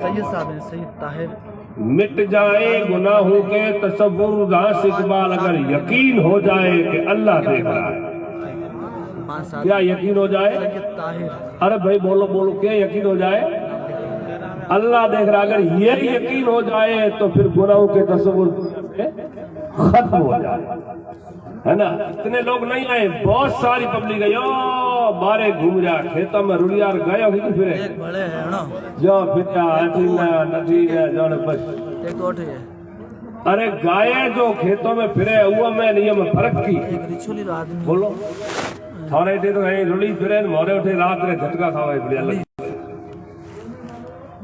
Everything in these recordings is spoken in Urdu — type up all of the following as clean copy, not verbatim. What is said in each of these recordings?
سید صاحب ہیں سید طاہر. مٹ جائے گناہوں کے تصور داس اقبال اگر یقین ہو جائے کہ اللہ دیکھ رہا ہے. کیا یقین ہو جائے؟ سید طاہر. ارے بھائی بولو بولو کیا یقین ہو جائے؟ اللہ دیکھ رہا. اگر یہ یقین ہو جائے تو پھر گناہوں کے تصور ختم ہو جائے. ہے نا؟ اتنے لوگ نہیں آئے, بہت ساری پبلک ہے بارے گھوم جا کھیتوں میں رڑیار گئے ہوگی تو پھر ایک بڑے ہے نا جو پھر ندی جو بس ایک اور ہے. ارے گائے جو کھیتوں میں پھرے ہوا میں نہیں میں فرق کی ایک رچولی آدمی بولو تھوڑے تھے تو کہیں رڑی پھرے مورے اٹھے رات رے جھٹکا کھاوائے بڑی اللہ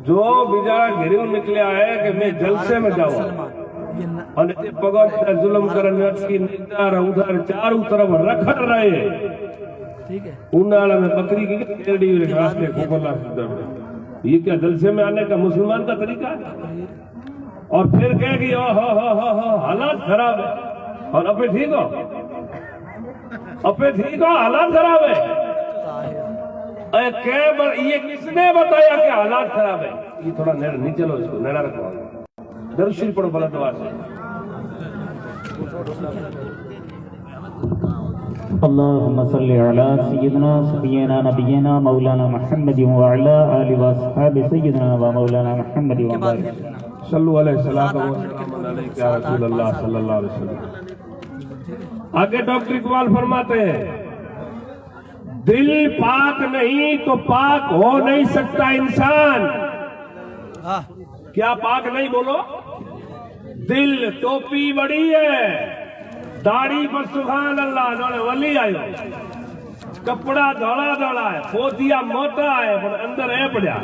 جو بیچارہ گھریوں نکلے آئے کہ میں جلسے میں جاؤں اور پگوں پر ظلم کرنے کی ندار ادھر چاروں طرف رکھڑ رہے. ٹھیک ہے انالا میں بکری کی کیڑی ہوئے راستے کو اللہ سے. یہ کیا جلسے میں آنے کا مسلمان کا طریقہ ہے؟ اور پھر کہے گی حالات خراب ہے اور ابھی ٹھیک ہو ابھی ٹھیک ہو حالات خراب ہے. یہ کس نے بتایا کہ حالات خراب ہے؟ یہ تھوڑا نہیں چلو اس کو نیڑا رکھو درود شریف پڑھو بلند آواز سے. اللهم صل على سيدنا سيدنا نبينا مولانا محمد وعلى آله وصحبه سيدنا ومولانا محمد وبارك صلو علیہ السلام علیکہ یا رسول اللہ صلی اللہ علیہ وسلم. آگے ڈاکٹر اقبال فرماتے ہیں دل پاک نہیں تو پاک ہو نہیں سکتا انسان. کیا پاک نہیں بولو؟ دل ٹوپی بڑی ہے داڑھی پر سبحان اللہ جوڑے ولی آئے کپڑا دھوڑا دھوڑا ہے پوتیا موٹا ہے پر اندر ہے پڑیا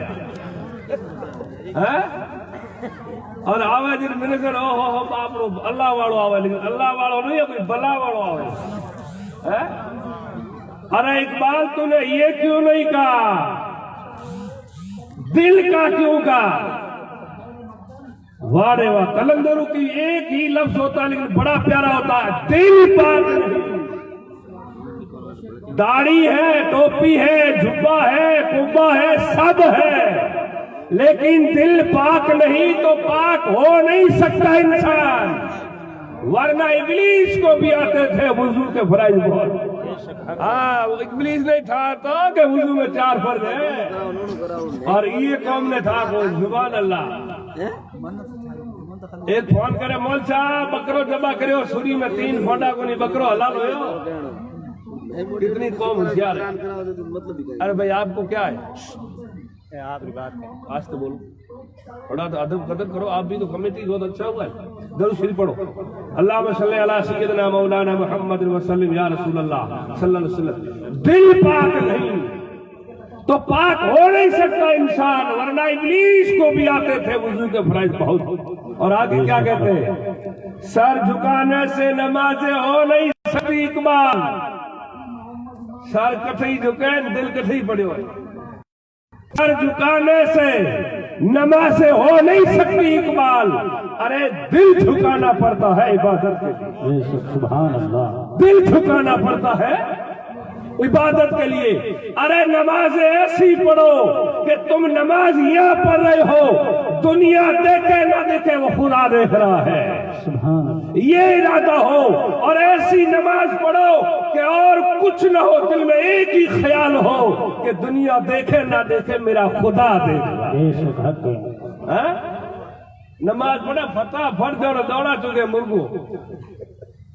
اور آوے جن منکر اوہ باپ رو اللہ واڑو آوے لیکن اللہ واڑو نہیں ہے کوئی بلا واڑو آوے. ارے اقبال تو نے یہ کیوں نہیں کہا دل کا کیوں کہا؟ واڑے وا کلندروں کی ایک ہی لفظ ہوتا ہے لیکن بڑا پیارا ہوتا ہے دل پاک. داڑھی ہے ٹوپی ہے جبہ ہے کبا ہے سب ہے لیکن دل پاک نہیں تو پاک ہو نہیں سکتا انسان. ورنہ ابلیس کو بھی آتے تھے وضو کے فرائض بہت. ابلیس نہیں تھا کہ وضو میں 4 فرض ہیں اور یہ قوم نے تھا کوئی سبحان اللہ. ایک فون کرے مول صاحب بکرو جبا کرے اور سوری میں 3 فونڈا کو نہیں بکرو حلال ہوئے. کتنی قوم ہوشیار ہے. ارے بھائی آپ کو کیا ہے آج تو بولو تھوڑا تو ادب قدر کرو. آپ بھی تو کمیٹی بہت اچھا ہوا ہے. درود شریف پڑھو اللہم صلی علی سیدنا مولانا محمد وسلم یا رسول اللہ صلی اللہ علیہ وسلم. دل پاک نہیں تو پاک ہو نہیں سکتا انسان ورنہ ابلیس کو بھی آتے تھے وضو کے فرائض بہت. اور آگے کیا کہتے ہیں سر جھکانے سے نمازیں ہو نہیں سکتی اقبال. سر کٹھئی جھکے دل کٹھئی پڑے ہوئے. سر جھکانے سے نمازیں ہو نہیں سکتی اقبال. ارے دل جھکانا پڑتا ہے عبادت کے لیے. سبحان اللہ. دل جھکانا پڑتا ہے عبادت کے لیے. ارے نمازیں ایسی پڑھو کہ تم نماز یہاں پڑھ رہے ہو دنیا دیکھے نہ دیکھے وہ خدا دیکھ رہا ہے. سبحان اللہ. یہ ارادہ ہو اور ایسی نماز پڑھو کہ اور کچھ نہ ہو دل میں ایک ہی خیال ہو کہ دنیا دیکھے نہ دیکھے میرا خدا دیکھ رہا ہے. نماز پڑھا فتح پھٹ جاؤ دوڑا چکے مرغو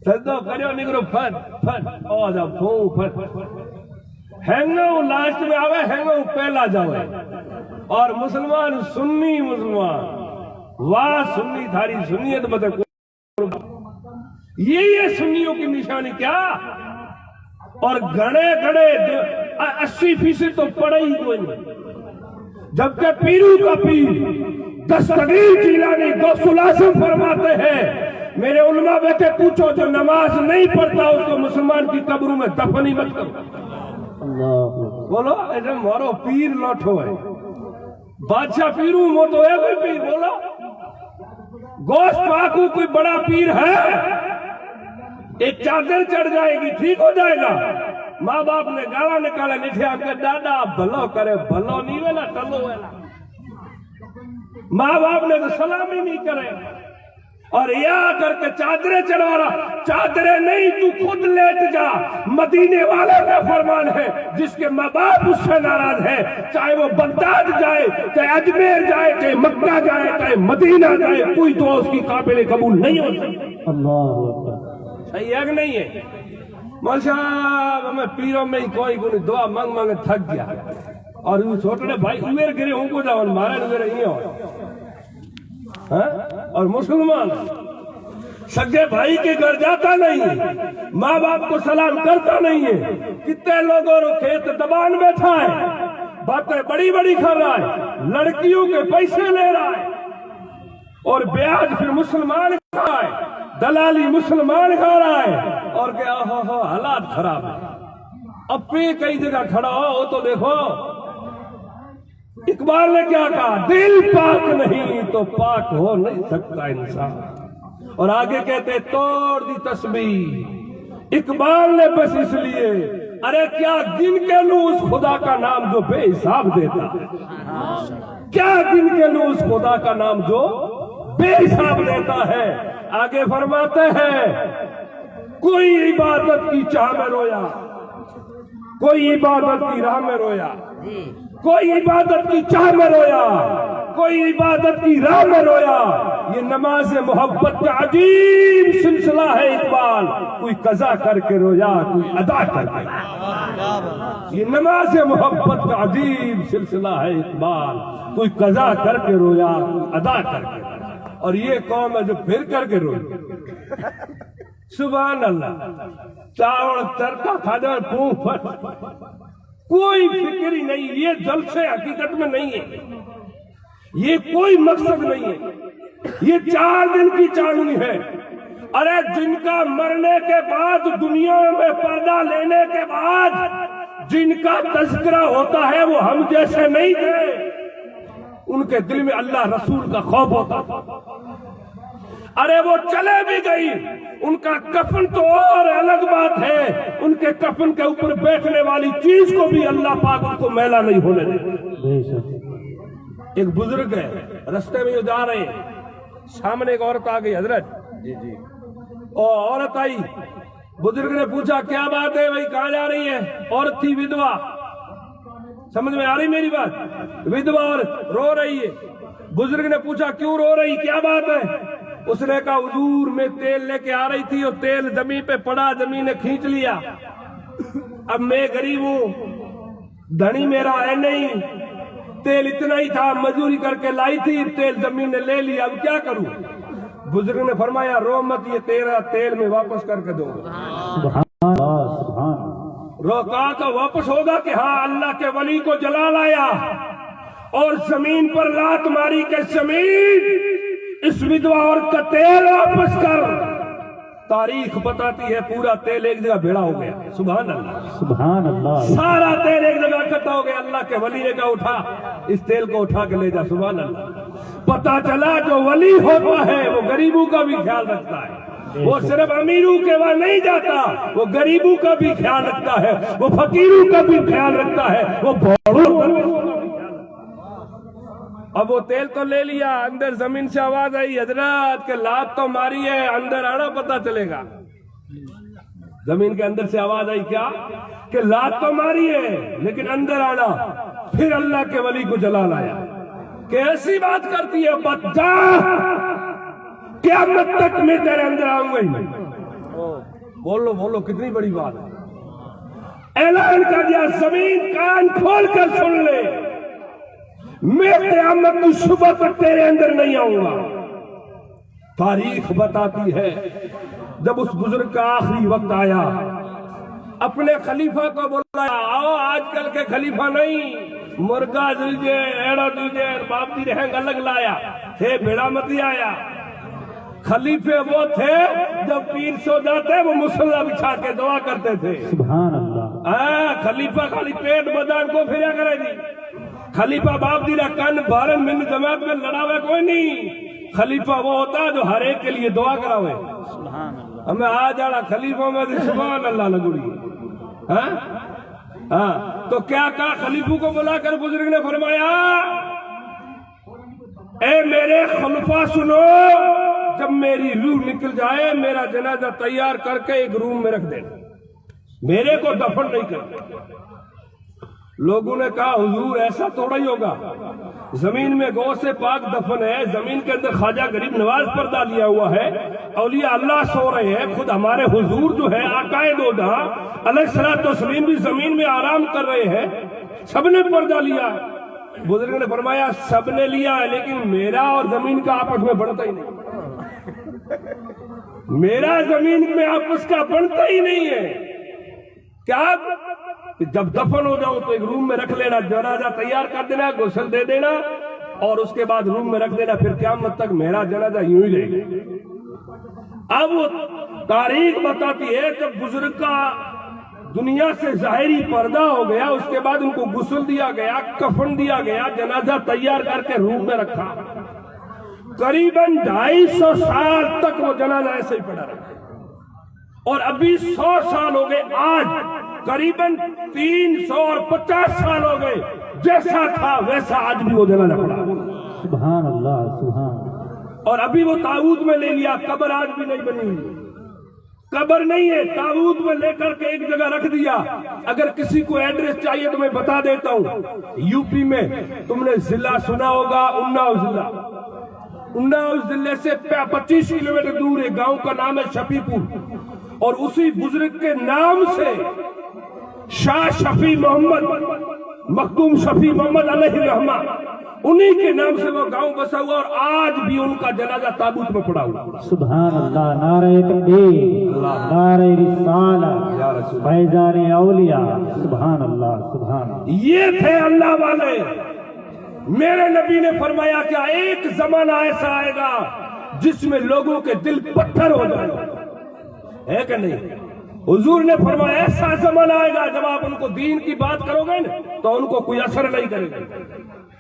سجدو کریو نگرو پھٹ پھٹ او جا پھوں پھٹ ہنگو لاسٹ میں آوے ہنگو پہلا جاوے. اور مسلمان سنی مسلمان واہ سنی تھاری سنیت بتا یہ سنیوں کی نشانی کیا. اور گھڑے گھڑے 80% تو پڑے ہی کوئی نہیں. جبکہ پیرو کا پیر دستگیر جیلانی غوث الاعظم فرماتے ہیں میرے علماء بیٹھے پوچھو جو نماز نہیں پڑھتا اس کو مسلمان کی قبروں میں دفن ہی مت کرو. بولو ایسے مورو پیر لوٹو ہے بادشاہ پیرو موٹو ہے کوئی پیر بولو گوشت پاکو کوئی بڑا پیر ہے. ایک چادر چڑھ جائے گی ٹھیک ہو جائے گا. ماں باپ نے گالا نکالے نٹھے آ کے دادا بھلو کرے بھلو نہیں ویلا ٹلو ویلا ماں باپ نے تو سلام ہی نہیں کرے، اور یا کر کے چادریں چڑھا رہا، چادریں نہیں تو خود لیٹ جا۔ مدینے والے کا فرمان ہے جس کے ماں باپ اس سے ناراض ہے، چاہے وہ بغداد جائے، چاہے اجمیر جائے، چاہے مکہ جائے، چاہے مدینہ جائے، کوئی تو اس کی قابل قبول نہیں ہو سکتی۔ اللہ اکبر۔ صحیح ہے کہ نہیں ہے؟ مول صاحب ہمیں پیروں میں ہی کوئی دعا مانگ مانگ تھک گیا، اور چھوٹے بھائی اویر گرے ہوں کو جاؤ مارے اویر ہی ہو، اور مسلمان سگے بھائی کے گھر جاتا نہیں، ماں باپ کو سلام کرتا نہیں ہے، کتنے لوگوں کو کھیت دبان بیٹھا ہے، باتیں بڑی بڑی کر رہا ہے، لڑکیوں کے پیسے لے رہا ہے، اور بیاج پھر مسلمان کھا رہا ہے، دلالی مسلمان کھا رہا ہے، اور کہ حالات خراب ہے۔ اب پہ کئی جگہ کھڑا ہو تو دیکھو اقبال نے کیا کہا، دل پاک نہیں تو پاک ہو نہیں سکتا انسان، اور آگے کہتے توڑ دی تسبیح۔ اقبال نے بس اس لیے، ارے کیا گن کے لوں اس خدا کا نام جو بے حساب دیتا ہے، کیا گن کے لوں اس خدا کا نام جو بے حساب دیتا ہے۔ آگے فرماتے ہیں کوئی عبادت کی چاہ میں رویا، کوئی عبادت کی راہ میں رویا، کوئی عبادت کی چاہ میں رویا، کوئی عبادت کی راہ میں رویا۔ یہ نماز محبت کا عجیب سلسلہ ہے اقبال، کوئی قضا کر کے رویا، کوئی ادا کر کے۔ یہ نماز محبت کا عجیب سلسلہ ہے اقبال، کوئی قضا کر کے رویا، کوئی ادا کر کے۔ اور یہ قوم ہے جو پھر کر کے روئی۔ سبحان اللہ، چاول ترکا کھانا پھونک، کوئی فکر ہی نہیں، یہ جلسے حقیقت میں نہیں ہے، یہ کوئی مقصد نہیں ہے، یہ 4 دن کی چاندنی ہے۔ ارے جن کا مرنے کے بعد دنیا میں پردہ لینے کے بعد جن کا تذکرہ ہوتا ہے وہ ہم جیسے نہیں تھے، ان کے دل میں اللہ رسول کا خوف ہوتا تھا۔ ارے وہ چلے بھی گئی، ان کا کفن تو اور الگ بات ہے، ان کے کفن کے اوپر بیٹھنے والی چیز کو بھی اللہ پاک ان کو میلا نہیں ہونے دے۔ ایک بزرگ ہے، رستے میں جا رہے ہیں، سامنے ایک عورت آ گئی، حضرت اور عورت آئی، بزرگ نے پوچھا کیا بات ہے بھائی، کہاں جا رہی ہے؟ عورت تھی ودوا، سمجھ میں آ رہی میری بات؟ ودوا اور رو رہی ہے۔ بزرگ نے پوچھا کیوں رو رہی، کیا بات ہے؟ اس نے کہا حضور میں تیل لے کے آ رہی تھی اور تیل زمین پہ پڑا، زمین نے کھینچ لیا، اب میں غریب ہوں، دھنی میرا ہے نہیں، تیل اتنا ہی تھا، مزدوری کر کے لائی تھی، تیل زمین نے لے لیا، اب کیا کروں؟ بزرگ نے فرمایا رو مت، یہ تیرا تیل میں واپس کر کے دوں گا۔ روکا تو واپس ہوگا کہ ہاں اللہ کے ولی کو جلا لایا اور زمین پر لات ماری کہ زمین اس ودوا اور کا تیل واپس کر۔ تاریخ بتاتی ہے پورا تیل ایک جگہ بھیڑا ہو گیا، سبحان اللہ سبحان اللہ، سارا تیل ایک جگہ اکٹھا ہو گیا۔ اللہ کے ولی نے کہا اٹھا اس تیل کو، اٹھا کے لے جا، سبحان اللہ۔ پتا چلا جو ولی ہوتا ہے وہ غریبوں کا بھی خیال رکھتا ہے، وہ صرف امیروں کے وہاں نہیں جاتا، وہ غریبوں کا بھی خیال رکھتا ہے، وہ فقیروں کا بھی خیال رکھتا ہے، وہ بھوڑوں کا بھی خیال رکھتا ہے۔ اب وہ تیل تو لے لیا، اندر زمین سے آواز آئی حضرت کہ لات تو ماری ہے، اندر آنا پتا چلے گا۔ زمین کے اندر سے آواز آئی کیا کہ لات تو ماری ہے لیکن اندر آنا۔ پھر اللہ کے ولی کو جلا لایا کہ ایسی بات کرتی ہے بچہ، قیامت تک میں تیرے اندر آؤں گا ہی نہیں۔ بولو بولو کتنی بڑی بات ہے، اعلان کر دیا زمین کان کھول کر سن لے، میں قیامت کی صبح تک تیرے اندر نہیں آؤں گا۔ تاریخ بتاتی ہے جب اس بزرگ کا آخری وقت آیا، اپنے خلیفہ کو بلایا، آؤ آج کل کے خلیفہ نہیں، مرگا دیجئے، ایڑا دیجئے، باپ دی رہنگ الگ لایا تھے، بیڑا متی آیا۔ خلیفے وہ تھے جب پیر سو جاتے وہ مصلی بچھا کے دعا کرتے تھے، سبحان اللہ۔ خلیفہ خالی پیٹ بدن کو پھریا کرے گی، خلیفہ باپ دیرا کن بارن من جماعت میں لڑا ہوئے کوئی نہیں، خلیفہ وہ ہوتا ہے جو ہر ایک کے لیے دعا کرا ہوئے۔ ہمیں آ جاڑا خلیفوں میں سبحان اللہ لگوڑی۔ تو کیا کہا خلیفوں کو بلا کر بزرگ نے فرمایا اے میرے خلفا سنو، جب میری روح نکل جائے میرا جنازہ تیار کر کے ایک روم میں رکھ دینا، میرے کو دفن نہیں کرنا۔ لوگوں نے کہا حضور ایسا تھوڑا ہی ہوگا، زمین میں گو سے پاک دفن ہے، زمین کے اندر خواجہ غریب نواز پردہ لیا ہوا ہے، اولیاء اللہ سو رہے ہیں، خود ہمارے حضور جو ہے آقائے دو جہاں علیہ الصلوۃ والتسلیم بھی زمین میں آرام کر رہے ہیں، سب نے پردہ لیا۔ بزرگ نے فرمایا سب نے لیا ہے لیکن میرا اور زمین کا آپس میں بڑھتا ہی نہیں، میرا زمین میں آپس کا بڑھتا ہی نہیں ہے۔ کیا جب دفن ہو جاؤ تو ایک روم میں رکھ لینا، جنازہ تیار کر دینا، غسل دے دینا اور اس کے بعد روم میں رکھ دینا، پھر قیامت تک میرا جنازہ یوں ہی رہے گا۔ اب وہ تاریخ بتاتی ہے جب بزرگ کا دنیا سے ظاہری پردہ ہو گیا، اس کے بعد ان کو غسل دیا گیا، کفن دیا گیا، جنازہ تیار کر کے روم میں رکھا، قریباً 250 سال تک وہ جنازہ ایسے ہی پڑا رہا، اور ابھی 100 سال ہو گئے، آج قریباً 350 سال ہو گئے، جیسا تھا ویسا آج بھی وہ جنازہ پڑا۔ سبحان اللہ سبحان۔ اور ابھی وہ تابوت میں لے لیا، قبر آج بھی نہیں بنی ہوئی، قبر نہیں ہے، تابوت میں لے کر کے ایک جگہ رکھ دیا۔ اگر کسی کو ایڈریس چاہیے تو میں بتا دیتا ہوں، یو پی میں تم نے ضلع سنا ہوگا اناؤ ضلع، اناؤ ضلع سے 25 کلومیٹر دور ایک گاؤں کا نام ہے شفیع پور، اور اسی بزرگ کے نام سے شاہ شفیع محمد مخدوم شفیع محمد علیہ الرحمہ، انہی کے نام سے وہ گاؤں بسا ہوا، اور آج بھی ان کا جنازہ تابوت میں پڑا ہوا۔ سبحان اللہ، نعرہ تکبیر، نعرہ رسالت، فیضان اولیاء، سبحان اللہ سبحان اللہ۔ یہ تھے اللہ والے۔ میرے نبی نے فرمایا کہ ایک زمانہ ایسا آئے گا جس میں لوگوں کے دل پتھر ہو جائیں گے، ہے کہ نہیں؟ حضور نے فرمایا ایسا زمانہ آئے گا جب آپ ان کو دین کی بات کرو گے نا تو ان کو کوئی اثر نہیں کرے گا۔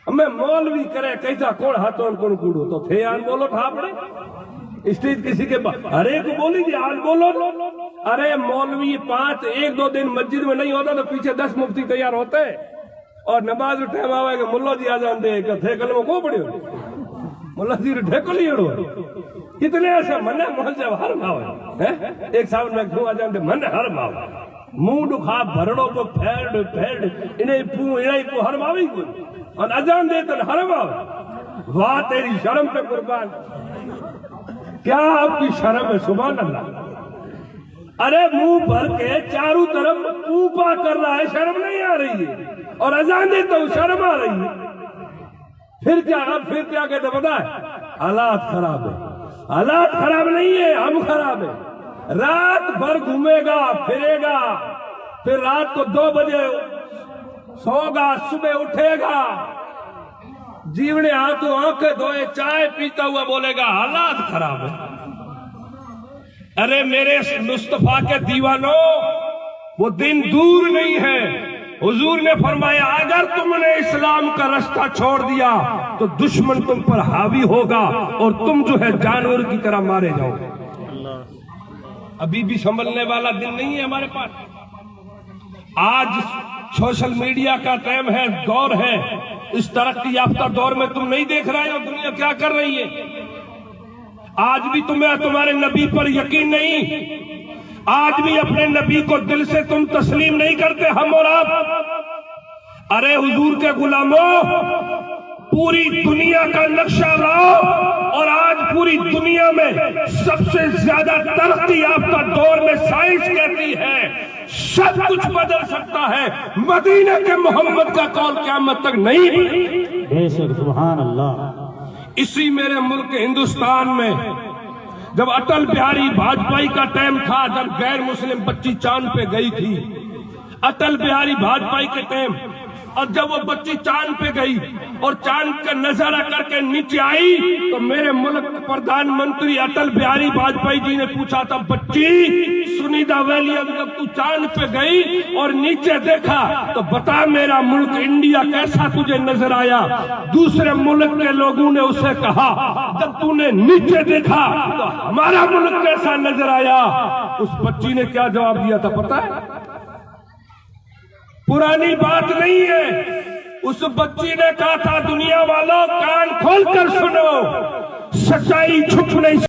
ہمیں مولوی کرے کیسا کوڑ ہاتھوں ان کو کوڑو تو تھے آن بولو تھا پڑے اسٹیج کسی کے پاس ارے کو بولی جی آن بولو، ارے مولوی 5 1-2 دن مسجد میں نہیں ہوتا تو پیچھے 10 مفتی تیار ہوتے، اور نماز ٹائم آئے کہ ملا جی آجان دے کہ تھے کلمہ کو پڑے ہو، ملا جی ڈھیکو لی اڑو، کتنے ایسے من محل سے ہر ماوے، ایک صاحب میں کھوں آجان دے من ہر ماوے، منہ دکھا بھرڑوں کو پھیڑ انہیں پو ہر ماوی کو، اور اذان دے تو ہر ماوے۔ واہ تیری شرم پہ قربان، کیا آپ کی شرم ہے، سبحان اللہ۔ ارے منہ بھر کے چاروں طرف پوپا کر رہا ہے، شرم نہیں آ رہی ہے، اور اذان دیتا ہوں شرم آ رہی ہے، پھر کیا کہتے پتا ہے؟ حالات خراب ہے۔ حالات خراب نہیں ہے، ہم خراب ہے۔ رات بھر گھومے گا پھرے گا، پھر رات کو 2 بجے سو گا، صبح اٹھے گا، جیونے ہاتھوں آنکھیں دھوئے چائے پیتا ہوا بولے گا حالات خراب ہے۔ ارے میرے مصطفیٰ کے دیوانوں، وہ دن دور نہیں ہے۔ حضور نے فرمایا اگر تم نے اسلام کا رستہ چھوڑ دیا تو دشمن تم پر حاوی ہوگا اور تم جو ہے جانور کی طرح مارے جاؤ گے۔ ابھی بھی سنبھلنے والا دن نہیں ہے ہمارے پاس۔ آج سوشل میڈیا کا ٹائم ہے، دور ہے، اس ترقی یافتہ دور میں تم نہیں دیکھ رہے ہو دنیا کیا کر رہی ہے۔ آج بھی تمہیں تمہارے نبی پر یقین نہیں، آج بھی اپنے نبی کو دل سے تم تسلیم نہیں کرتے، ہم اور آپ۔ ارے حضور کے غلاموں، پوری دنیا کا نقشہ لاؤ، اور آج پوری دنیا میں سب سے زیادہ ترقی یافتہ دور میں سائنس کہتی ہے سب کچھ بدل سکتا ہے، مدینہ کے محمد کا قول قیامت تک نہیں۔ بے شک، سبحان اللہ۔ اسی میرے ملک ہندوستان میں جب اٹل بہاری واجپئی کا ٹائم تھا، جب غیر مسلم بچی چاند پہ گئی تھی، اٹل بہاری واجپئی کے ٹائم، اور جب وہ بچی چاند پہ گئی اور چاند کا نظارہ کر کے نیچے آئی تو میرے ملک پردھان منتری اٹل بہاری واجپئی جی نے پوچھا تھا بچی سنیتا ویلیم جب تو چاند پہ گئی اور نیچے دیکھا تو بتا میرا ملک انڈیا کیسا تجھے نظر آیا؟ دوسرے ملک کے لوگوں نے اسے کہا جب تو نے نیچے دیکھا تو ہمارا ملک کیسا نظر آیا؟ اس بچی نے کیا جواب دیا تھا پتہ ہے؟ پرانی بات نہیں ہے، اس بچی نے کہا تھا دنیا والوں کان کھول کر سنو، سچائی چھپ نہیں